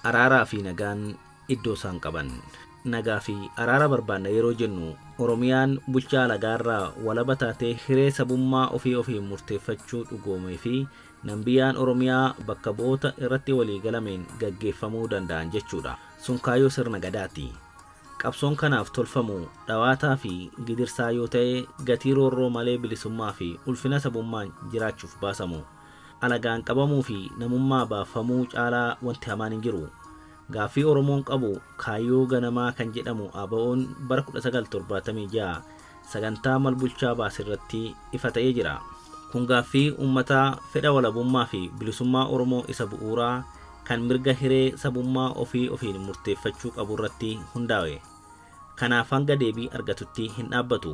araaraa fi nagaan iddoo isaan qaban. Nagaa fi araara barbaanna yeroo jennu Oromiyaan bulchaa lagaarraa walaba taatee hiree sabummaa ofii murteeffachuu dhugoomee fi nambiyyaan Oromiyaa bakka bu'oota irratti walii galameen gaggeeffamuu danda'an jechuudha. Sun kaayyoo sirna gadaati. Qabsoon kanaaf tolfamu dhawaataa fi gidirsaa yoo ta'e gatii roorroo malee bilisummaa fi ulfina sabummaan jiraachuuf baasamu. Alagaan qabamuu fi namummaa baafamuu caalaa wanti hamaan hin jiru. Gaaffii Oromoon qabu kaayyoo ganamaa kan jedhamu ABO'n bara 1976 sagantaa malbulchaa baasirratti ifa ta'ee jira. Kun gaaffii uummataa fedha walabummaa fi bilisummaa Oromoo isa bu'uuraa kan mirga hiree sabummaa ofiin murteeffachuu qabu irratti hundaa'e. Kanaaf hanga deebii argatutti hin dhaabbatu.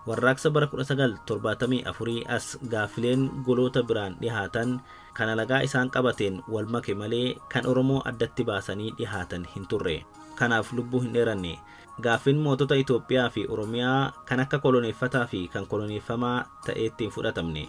Warraaqsa bara 1974 as gaaffileen goloota biraan dhihaatan kan alagaa isaan qabateen wal make malee kan Oromoo addatti baasanii dhihaatan hin turre. Kanaaf lubbuu hin dheeranne. Gaaffiin mootota Itoophiyaa fi Oromiyaa kan akka koloneeffataa fi kan koloneeffamaa ta'eetti hin fudhatamne.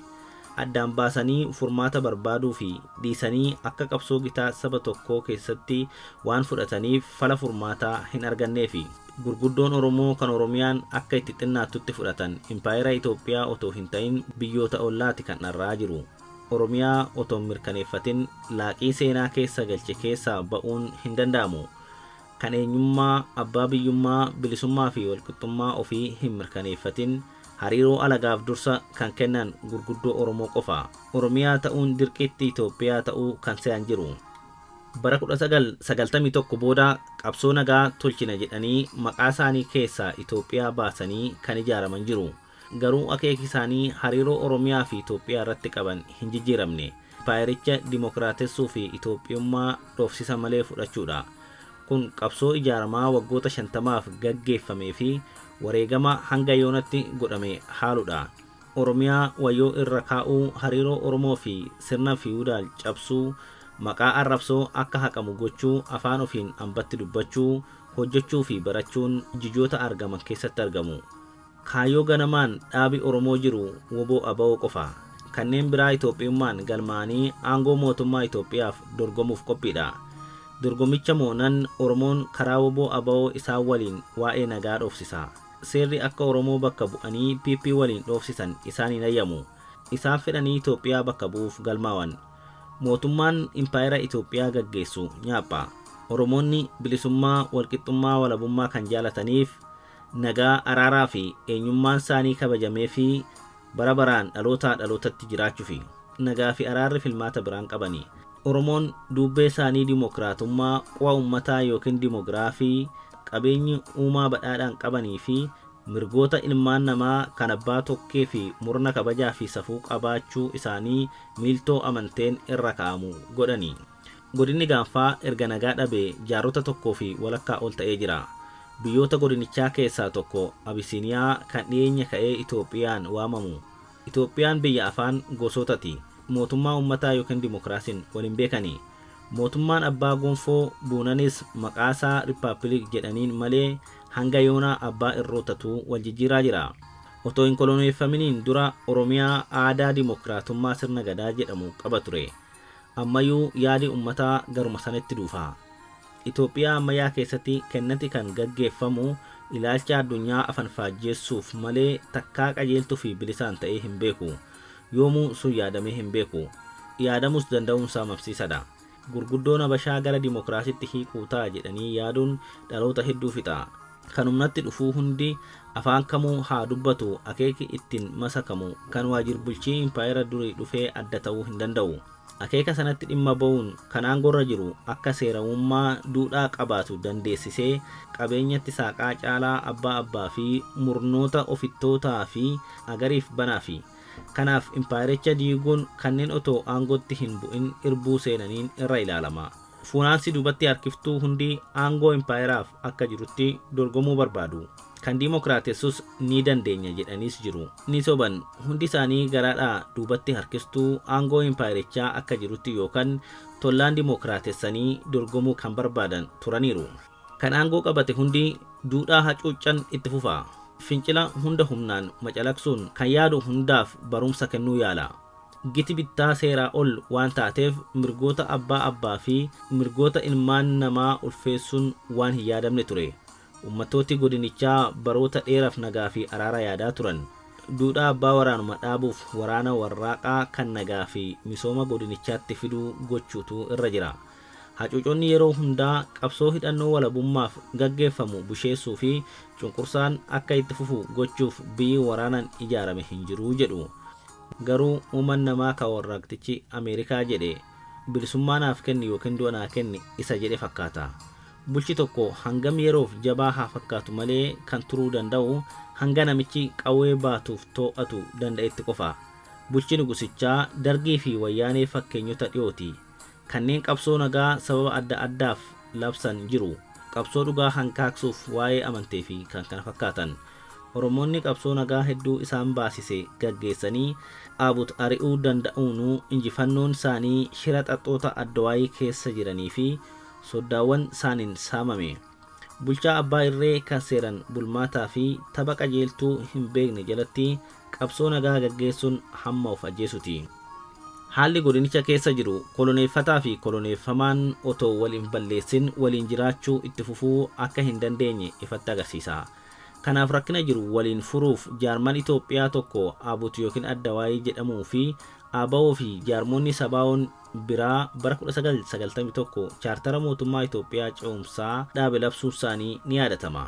Addaan baasanii furmaata barbaaduu fi dhiisanii akka qabsoo gitaa saba tokkoo keessatti waan fudhataniif fala furmaataa hin arganneefi. Gurguddoon Oromoo kan Oromiyaan akka itti xinnaatutti fudhatan impaayera Itoophiyaa otoo hin ta'in biyyoota ollaati kan dharraa jiru. Oromiyaa otoo mirkaneeffatin laaqii seenaa keessa galche keessaa ba'uun hin danda'amu. Kan eenyummaa, abbaa biyyummaa, bilisummaa fi walqixxummaa ofii hin mirkaneeffatin hariiroo alagaaf dursa kan kennan gurguddoo Oromoo qofa. Oromiyaa ta'uun dirqiitti Itoophiyaa ta'uu kan se'an jiru. Bara 1991 booda qabsoo nagaa tolchina jedhanii maqaa isaanii keessaa Itoophiyaa baasanii kan ijaaraman jiru. Garuu akeeki isaanii hariiroo Oromiyaa fi Itoophiyaa irratti qaban hin jijjiiramne. Impaayericha dimokiraatessuu fi Itoophiyummaa dhoofsisa malee fudhachuudha. Kun qabsoo ijaaramaa waggoota 50f gaggeeffamee fi wareegama hanga yoonatti godhame haaluudha. Oromiyaa wayyoo irra kaa'uu, hariiroo Oromoo fi sirna fiyuudaal cabsuu, maqaa arrabsoo akka haqamu gochuu, afaan ofiin hambatti dubbachuu, hojjechuu fi barachuun jijoota argaman keessatti argamu. Kaayyoo ganamaan dhaabi Oromoo jiru WBO ABO qofa. Kanneen biraa Itoophiyummaan galmaanii aangoo mootummaa Itoophiyaaf dorgomuuf qophiidha. Dorgomicha moonan Oromoon karaa WBO ABO isaan waliin waa'ee nagaa dhoofsisa. Seerri akka Oromoo bakka bu'anii PP waliin dhoofsisan isaan hin ayyamu. Isaan fedhanii Itoophiyaa bakka bu'uuf galmaawan. Mootummaan impaayera Itoophiyaa gaggeessu nyaapha. Oromoonni bilisummaa, walqixxummaa, walabummaa kan jaalataniif nagaa, araaraa fi eenyummaan isaanii kabajamee fi bara baraan dhalootaa dhalootatti jiraachuufi. Nagaa fi araarri filmaata biraan qabani. Oromoon dubbee isaanii dimokiraatummaa, qo'a uummataa yookiin dimoogiraafii, qabeenyi uumaa badhaadhaan qabanii fi mirgoota ilmaan namaa kan abbaa tokkee fi murna kabajaa fi safuu qabaachuu isaanii miiltoo amanteen irra kaa'amu godhani. Godinni gaanfaa erga nagaa dhabee jaarota tokkoo fi walakkaa ol ta'ee jira. Biyyoota godinichaa keessaa tokko Abisiiniyaa kan dhiyeenya ka'ee Itoophiyaan waamamu. Itoophiyaan biyya afaan gosootati. Mootummaa uummataa yookiin dimokiraasiin waliin beekani. Mootummaan abbaa gonfoo buunanis maqaasaa Rippaabilik jedhaniin malee hanga yoonaa abbaa irrootatu wal jijjiiraa jira. Otoo hin koloneeffaminiin dura Oromiyaa aadaa dimokiraatummaa sirna gadaa jedhamu qaba ture. Ammayyuu yaadi uummataa garuma sanatti dhufa. Itoophiyaa ammayyaa keessatti kennati kan gaggeeffamu ilaalcha addunyaa afan faajjeessuuf malee takkaa qajeeltuu fi bilisaan ta'ee hin beeku. Yoomuu sun yaadamee hin beeku. Yaadamus danda'uunsaa mabsiisadha. Gurguddoon Habashaa gara dimokiraasiitti hiikuu ta'a jedhanii yaaduun dhaloota hedduu fixa. Kan humnatti dhufuu hundi afaan kamuu haa dubbatu, akeeki ittiin masakamu kan waajjirbulchii impaayera durii dhufee adda ta'uu hin danda'u. Akeeka sanatti dhimma ba'uun kan aangorra jiru akka seerawummaa duudhaa qabaatu dandeessisee qabeenyatti saaqaa caalaa abbaa fi murnoota ofittootaa fi agariif banaa fi kanaaf impaayericha diiguun kanneen otoo aangootti hin bu'in irbuu seenaniin irra ilaalama. Fuunaansi duubatti harkiftuu hundi aangoo impaayeraaf akka jirutti dorgomuu barbaadu. Kan dimokiraatessus ni dandeenya jedhanis jiru. Ni soban hundi isaanii garaadhaa duubatti harkistuu aangoo impaayerichaa akka jirutti yookaan tollaan dimokiraatessanii dorgomuu kan barbaadan turaniiru. Kan aangoo qabate hundi duudhaa hacuuccan itti fufa. Fincila hunda humnaan macalaqsuun kan yaadu hundaaf barumsa kennuu yaala. giti bittaa seeraa ol waan taateef mirgoota abbaa fi mirgoota ilmaan namaa ulfeessuun waan hin yaadamne ture. Uummattooti godinichaa baroota dheeraaf nagaa fi araara yaadaa turan. Duudhaa abbaa waraanuma dhaabuuf waraana warraaqaa kan nagaa fi misooma godinichaatti fiduu gochuutu irra jira. Hacuuconni yeroo hundaa qabsoo hidhannoo walabummaaf gaggeeffamu busheessuu fi cunqursaan akka itti fufu gochuuf biyyi waraanaan ijaarame hin jiru jedhu. Garuu uuman namaa ka warraaqtichi Ameerikaa jedhe bilisummaa naaf kenni yookiin du'a naa kenni isa jedhe fakkaata. Bulchi tokko hangam yeroof jabaa haa fakkaatu malee kan turuu danda'u hanga namichi qawwee baatuuf to'atu danda'etti qofa. Bulchi nugusichaa Dargii fi Wayyaanee fakkeenyota dhiyooti. Kanneen qabsoo nagaa sababa adda addaaf labsan jiru. Qabsoo dhugaa hankaaqsuuf waa'ee amantee fi kan kana fakkaatan. Oromoonni qabsoo nagaa hedduu isaan baasise gaggeessanii Aabut ari'uu danda'uun injifannoon isaanii shira xaxxoota Addawaayii keessa jiranii fi soddaawwan isaaniin saamame. Bulchaa abbaa irree kan seeran bulmaataa fi tapha qajeeltuu hin beekne jalatti qabsoo nagaa gaggeessuun hamma of ajjeesuti. Haalli godinicha keessa jiru koloneeffataa fi koloneeffamaan otoo waliin balleessin waliin jiraachuu itti fufuu akka hin dandeenye ifatti agarsiisa. Kanaaf rakkina jiru waliin furuuf jaarman Itoophiyaa tokko Aabut yookiin Addawaayii jedhamuu fi ABO fi jaarmonni sabaa'oon biraa bara 1991 chaartara mootummaa Itoophiyaa ce'umsaa dhaabe labsuun isaanii ni yaadatama.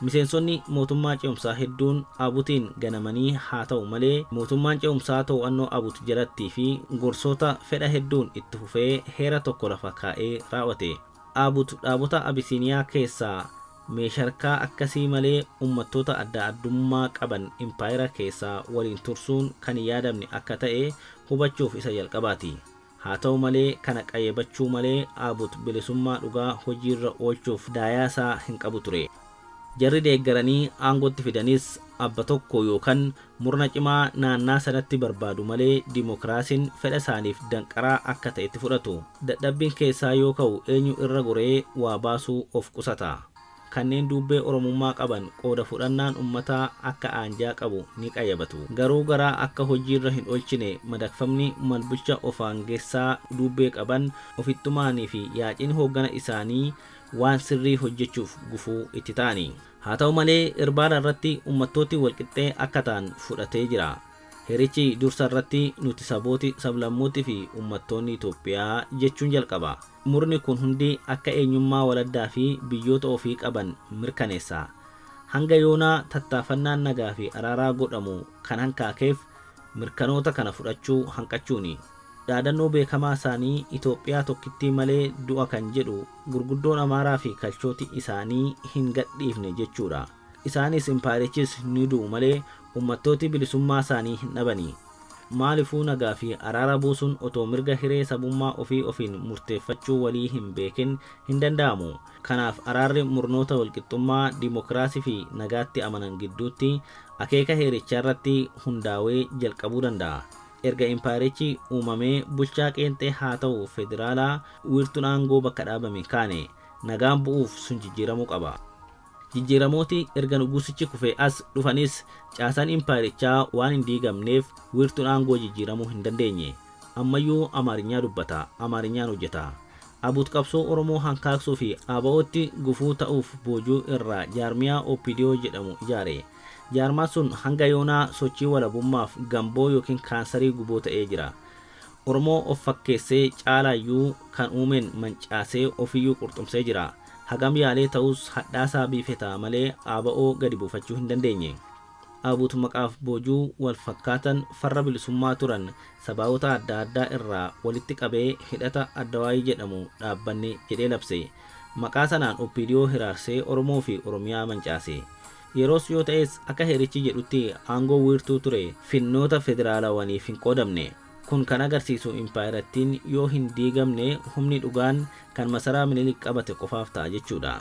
Miseensonni mootummaa ce'umsaa hedduun Aabutiin ganamanii haa ta'u malee mootummaan ce'umsaa to'annoo Aabut jalatti fi gorsoota fedha hedduun itti fufee heera tokko lafa kaa'ee raawwate. Aabut dhaabota Abisiiniyaa keessaa meesharkaa akkasii malee uummattoota adda addummaa qaban impaayera keessaa waliin tursuun kan yaadamne akka ta'e hubachuuf isa jalqabaati. Haa ta'u malee kana qayyabachuu malee Aabut bilisummaa dhugaa hojiirra oolchuuf daayaasaa hin qabu ture. Jarri deeggaranii aangootti fidanis abba tokko yookaan murna cimaa naannaa sanatti barbaadu malee dimokiraasiin fedha isaaniif danqaraa akka ta'etti fudhatu. Dadhabbiin keessaa yoo ka'u eenyu irra goree waa baasuu of qusata. Kanneen dubbee oromummaa qaban qooda fudhannaan ummataa akka aanjaa qabu ni qayyabatu. Garuu garaa akka hojiirra hin oolchine madaqfamni malbulcha ofaangeessaa dubbee qaban ofittumaanii fi yaaciin hooggana isaanii waan sirrii hojjechuuf gufuu itti ta'ani. Haa ta'u malee irbaala irratti ummattooti walqixxee akka ta'an fudhatee jira. Herichi dursa irratti nuti sabooti sablammootii fi ummattoonni Itoophiyaa jechuun jalqaba. Murni kun hundi akka eenyummaa waladdaa fi biyyoota ofii qaban mirkaneessa. Hanga yoonaa tattaafannaan nagaa fi araaraa godhamu kan hankaakeef mirkanoota kana fudhachuu hanqachuuni. Dhaadannoo beekamaa isaanii Itoophiyaa tokkittii malee du'a kan jedhu gurguddoon Amaaraa fi kalchooti isaanii hin gadhiifne jechuudha. Isaanis impaayerichis ni du'u malee ummattooti bilisummaa isaanii hin dhabani. Maalifuu nagaa fi araara buusuun otoo mirga hiree sabummaa ofii ofiin murteeffachuu walii hin beekin hin danda'amu. Kanaaf araarri murnoota walqixxummaa dimokiraasii fi nagaatti amanan gidduutti akeeka heerichaa irratti hundaa'ee jalqabuu danda'a. Erga impaayerichi uumamee bulchaa qeenxee haa ta'u federaalaa wiirtuun aangoo bakka dhaabame kaane nagaan bu'uuf sun jijjiiramuu qaba. Jijjiiramooti erga nugusichi kufee as dhufanis caasaan impaayerichaa waan hin diigamneef wiirtuun aangoo jijjiiramuu hin dandeenye. Ammayyuu Amaarinyaa dubbata, Amaarinyaan hojjeta. Aabut qabsoo Oromoo hankaaqsuu fi ABO'tti gufuu ta'uuf boojuu irraa jaarmiyaa OPDO jedhamu ijaare. Jaarmaan sun hanga yoonaa sochii walabummaaf gamboo yookiin kaansarii guboo ta'ee jira. Oromoo of fakkeessee caalaayyuu kan uumeen mancaasee ofiyyuu qurxumsee jira. Hagam yaalee ta'us hadhaasaa biifetaa malee ABO gadi buufachuu hin dandeenye. Aabut maqaaf boojuu wal fakkaatan farra bilisummaa turan sabaawota adda addaa irraa walitti qabee hidhata Addawaayii jedhamu dhaabbanne jedhee labse. Maqaa sanaan OPDO hiraarsee Oromoo fi Oromiyaa mancaase. Yeroos yoo ta'es akka heerichi jedhutti aangoo wiirtuu ture finnoota federaalawaniif hin qoodamne. Kun kan agarsiisu impaayerattiin yoo hin diigamne humni dhugaan kan masaraa Minilik qabate qofaaf ta'a jechuudha.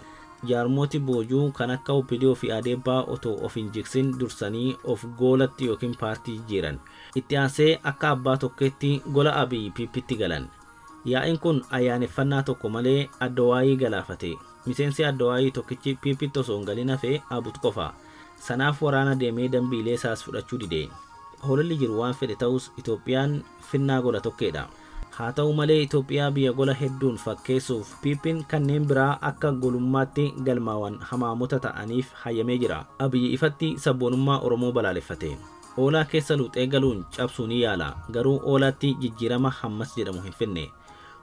Jaarmooti boojuu kan akka OPDO fi Adeebbaa otoo of hin jigsin dursanii of goolatti yookiin paartii jijjiiran. Itti aansee akka abbaa tokkeetti gola Abiy PP'tti galan. Yaa'iin kun ayyaaneffannaa tokko malee Addawaayii galaafate. Miseensi Addawaayii tokkichi PP'tti osoo hin galin hafee Aabut qofa. Sanaaf waraana deemee dambiilee isaas fudhachuu dide. holalli jiru waan fedhe ta'us Itoophiyaan finnaa gola tokkeedha. haa ta'u malee Itoophiyaa biyya gola hedduun fakkeessuuf PP'n kanneen biraa akka golummaatti galmaawwan hamaamota ta'aniif hayyamee jira. Abiyyi ifatti sabboonummaa Oromoo balaaleffate. Oolaa keessa luuxee galuun cabsuu ni yaala, garuu oolaatti jijjiirama hammas jedhamu hin finne.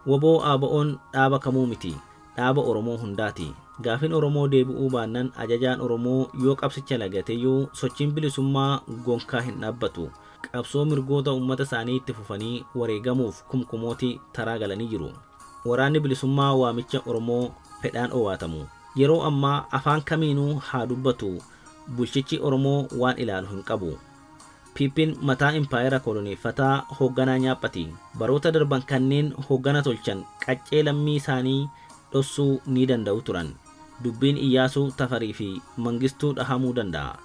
Woboo ABO'n dhaaba kamuu miti, dhaaba Oromoo hundaati. Gaafin Oromoo deebi'uu baannaan ajajaan Oromoo yoo qabsicha lagateeyyuu sochiin bilisummaa gonkaa hin dhaabbatu. Qabsoo mirgoota uummata isaanii itti fufanii wareegamuuf kumkumooti taraa galanii jiru. Waraanni bilisummaa waamicha Oromoo fedhaan owaatamu. Yeroo ammaa afaan kamiinuu haa dubbatu, bulchichi Oromoo waan ilaalu hin qabu. PP'n mataa impaayera koloneeffataa hoogganaa nyaaphati. Baroota darban kanneen hooggana tolchan qaccee lammii isaanii dhossuu ni danda'u turan. Dubbiin Iyyaasuu Tafarii fi Mangistuu dhahamuu danda'a.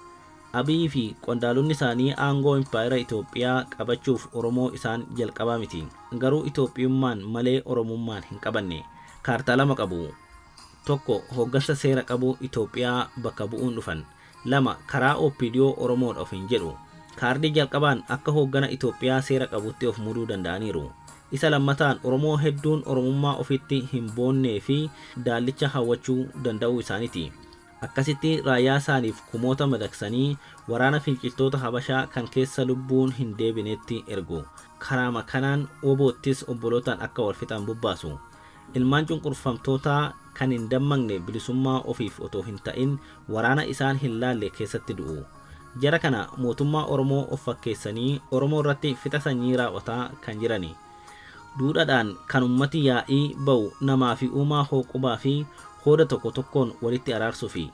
Abiyyi fi qondaalonni isaanii aangoo impaayera Itoophiyaa qabachuuf Oromoo isaan jalqabaa miti. Garuu Itoophiyummaan malee Oromummaan hin qabanne. Kaartaa lama qabu. Tokko hooggansa seera qabu Itoophiyaa bakka bu'uun dhufan. Lama karaa OPDO Oromoon of hin jedhu. Kaardii jalqabaan akka hooggana Itoophiyaa seera qabutti of muduu danda'aniiru. Isa lammataan Oromoo hedduun Oromummaa ofitti hin boonnee fi daallicha hawwachuu danda'uu isaaniiti. Akkasitti raayyaa isaaniif kumoota madaksanii waraana finciltoota Habashaa kan keessa lubbuun hin deebinetti ergu. Karaama kanaan oboottis obbolootaan akka wal fixan bobbaasu. Ilmaan cunqurfamtootaa kan hin dammaqne bilisummaa ofiif otoo hin ta'in waraana isaan hin laalle keessatti du'u. Jara kana mootummaa Oromoo of fakkeessanii Oromoo irratti fixa sanyii raawwataa kan jirani. Duudhaadhaan kan ummati yaa'ii ba'u namaa fi uumaa hooqubaa fi hooda tokko tokkoon walitti araarsuufi.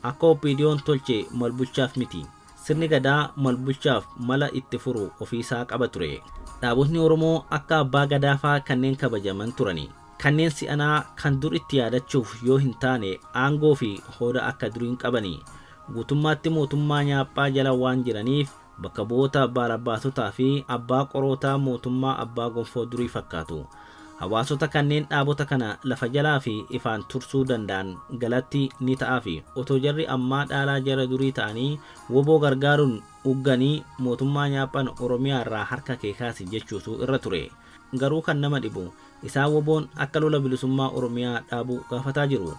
Akka OPDO'n tolche malbulchaaf miti. Sirni gadaa malbulchaaf mala itti furu ofiisaa qaba ture. Dhaabotni Oromoo akka abbaa gadaafaa kanneen kabajaman turani. Kanneen si'anaa kan dur itti yaadachuuf yoo hin taane aangoo fi hooda akka duriin qabani. Guutummaatti mootummaa nyaaphaa jala waan jiraniif bakka bu'oota baalabbaasotaa fi abbaa qorootaa mootummaa abbaa gonfoo durii fakkaatu. Hawaasota kanneen dhaabota kana lafa jalaa fi ifaan tursuu danda'an galatti ni ta'aafi. Otoo jarri ammaa dhaalaa jara durii ta'anii woboo gargaaruun ugganii mootummaa nyaaphaan Oromiyaa irraa harka kee kaasi jechuutu irra ture. Garuu kan nama dhibu isaan woboon akka lola bilisummaa Oromiyaa dhaabuu gaafataa jiru.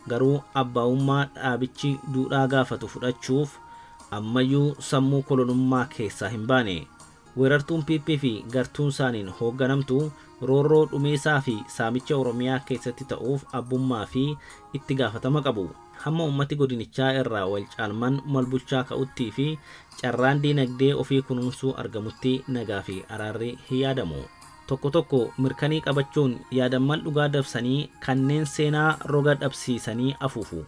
Garuu abbaa'ummaa dhaabichi duudhaa gaafatu fudhachuuf ammayyuu sammuu kolonummaa keessaa hin baane. Weerartuun PP fi gartuun isaaniin hoogganamtu roorroo dhumeessaa fi saamicha Oromiyaa keessatti ta'uuf abbummaa fi itti gaafatama qabu. Hamma ummati godinichaa irraa wal caalman malbulchaa ka'uttii fi carraan diinagdee ofii kunuunsuu argamutti nagaa fi araarri hin yaadamu. Tokko tokko mirkanii qabachuun yaadammal dhugaa dabsanii kanneen seenaa roga dhabsiisanii afuufu.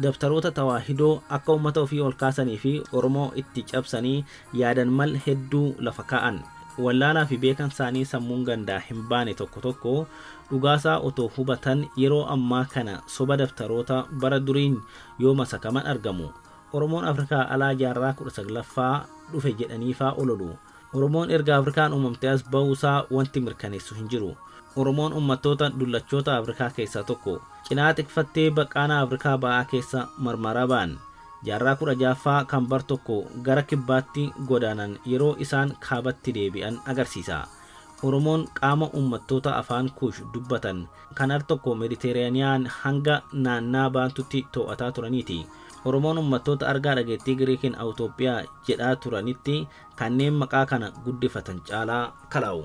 Dabtaroota tawaahidoo akka ummata ofii ol kaasanii fi Oromoo itti cabsanii yaadanmal hedduu lafa kaa'an. Wallaalaa fi beekan isaanii sammuun gandaa hin baane tokko tokko dhugaasaa otoo hubatan yeroo ammaa kana soba dabtaroota bara duriin yoo masakaman argamu. Oromoon Afrikaa alaa jaarraa 19ffaa dhufe jedhaniifaa ololu. Oromoon erga Afrikaan uumamtee as ba'uusaa wanti mirkaneessu hin jiru. Oromoon uummattoota dullachoota Afrikaa keessaa tokko. Cinaa xiqqfattee baqaanaa Afrikaa ba'aa keessa marmaraa ba'an. Jaarraa 16ffaa kan bar tokko gara kibbaatti godaanan yeroo isaan kaabatti deebi'an agarsiisa. Oromoon qaama uummattoota afaan Kuush dubbatan kan al tokko Mediteraaniyaan hanga naannaa baantutti to'ataa turaniiti. Oromoon uummattoota argaa dhageettii Giriikiin Awutoophiyaa jedhaa turanitti kanneen maqaa kana guddifatan caalaa kalaa'u.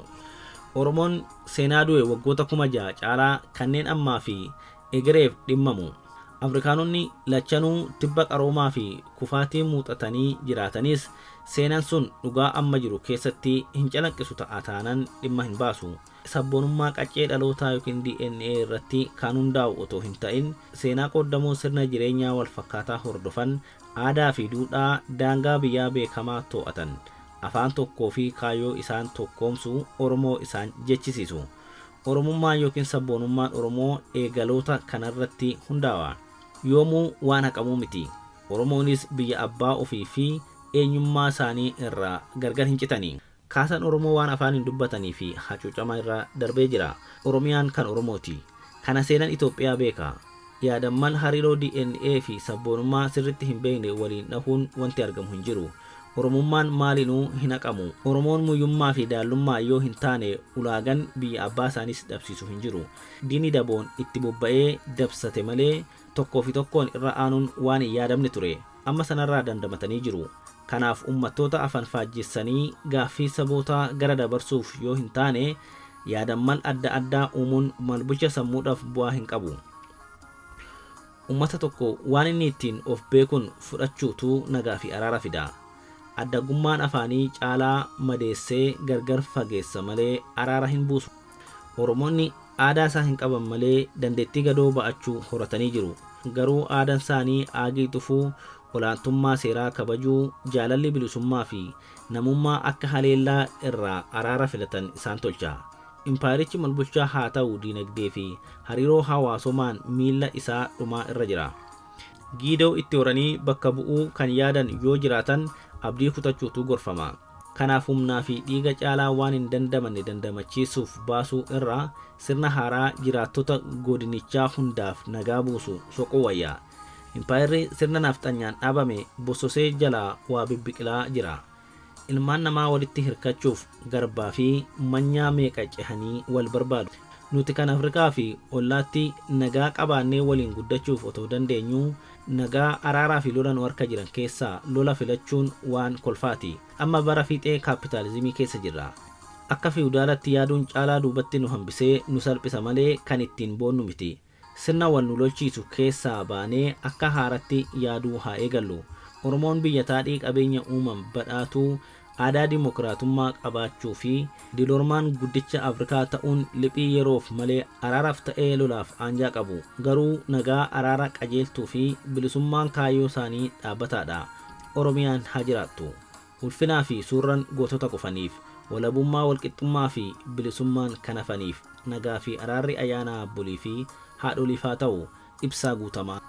Oromoon seenaa du'e waggoota 6,000 caalaa kanneen ammaa fi egereef dhimmamu. Afrikaanonni lachanuu tibba qaroomaa fi kufaatii muuxatanii jiraatanis seenaan sun dhugaa amma jiru keessatti hin calaqqisu ta'a taanaan dhimma hin baasu. Sabboonummaa qaccee dhalootaa yookiin DNA irratti kan hundaa'u otoo hin ta'in seenaa qooddamoo sirna jireenyaa wal fakkaataa hordofan aadaa fi duudhaa daangaa biyyaa beekamaa to'atan afaan tokkoo fi kaayyoo isaan tokkoomsu Oromoo isaan jechisiisu. Oromummaan yookiin sabboonummaan Oromoo eegaloota kanarratti hundaa'a. Yoomuu waan haqamuu miti. Oromoonis biyya abbaa ofii fi eenyummaa isaanii irraa gargar hin citanii. Kaasan Oromoo waan afaan hin dubbatanii fi hacuucamaa irraa darbee jira. Oromiyaan kan Oromooti. Kana seenaan Itoophiyaa beeka. Yaadammal hariiroo DNA fi sabboonummaa sirritti hin beekne waliin dhahuun wanti argamu hin jiru. oromummaan maalinuu hin haqamu. Oromoon muyyummaa fi daallummaa yoo hin taane ulaagan biyya abbaa isaanis dhabsiisu hin jiru. Diinni daboon itti bobba'ee dabsate malee tokkoo fi tokkoon irra aanuun waan hin yaadamne ture. Amma sanarraa dandamatanii jiru. Kanaaf ummattoota afaan faajjessanii gaaffii sabootaa gara dabarsuuf yoo hin taane yaadammal adda addaa uumuun malbulcha sammuudhaaf bu'aa hin qabu. Ummata tokko waan inni ittiin of beekuun fudhachuutu nagaa fi araara fida. Addagummaan afaanii caalaa madeessee gargar fageessa malee araara hin buusu. Oromoonni aadaa isaa hin qaban malee dandeettii gadoo ba'achuu horatanii jiru. Garuu aadaan isaanii aagii tufuu, olaantummaa seeraa kabajuu, jaalalli bilisummaa fi namummaa akka haleellaa irraa araara filatan isaan tolcha. Impaayirichi malbulchaa haa ta'u diinagdee fi hariiroo hawaasummaan miila isaa dhumaa irra jira. Giidoo itti horanii bakka bu'uu kan yaadan yoo jiraatan abdii kutachuutu gorfama. Kanaaf humnaa fi dhiiga caalaa waan hin dandamanne dandamachiisuuf baasuu irraa sirna haaraa jiraattota godinichaa hundaaf nagaa buusu soquu wayya. Impaayirri sirna nafxanyaan dhaabame bososee jalaa waa bibbiqilaa jira. Ilmaan namaa walitti hirkachuuf garbaa fi manyaa meeqa cehanii wal barbaadu. Nuti kan Afrikaa fi ollaatti nagaa qabaannee waliin guddachuuf otoo dandeenyuu nagaa araaraa fi lola nu harka jiran keessaa lola filachuun waan kolfaati. Amma bara fiixee kaapitaalizimii keessa jirra. Akka fiwudaalatti yaaduun caalaa duubatti nu hambisee nu salphisa malee kan ittiin boonnu miti. Sirna wal nu lolchiisu keessaa baanee akka haaratti yaaduu haa eegallu. Oromoon biyya taadhii qabeenya uumamaan badhaatuu aadaa dimokiraatummaa qabaachuu fi diloormaan guddicha Afrikaa ta'uun liphii yeroof malee araaraaf ta'ee lolaaf aanjaa qabu. Garuu nagaa araara qajeeltuu fi bilisummaan kaayyoo isaanii dhaabbataadha. Oromiyaan haa jiraattu. Ulfinaa fi suurran gootota kufaniif, walabummaa walqixxummaa fi bilisummaan kan hafaniif nagaa fi araarri ayyaana abbolii fi haadholiif haa ta'u. Ibsaa Guutamaa.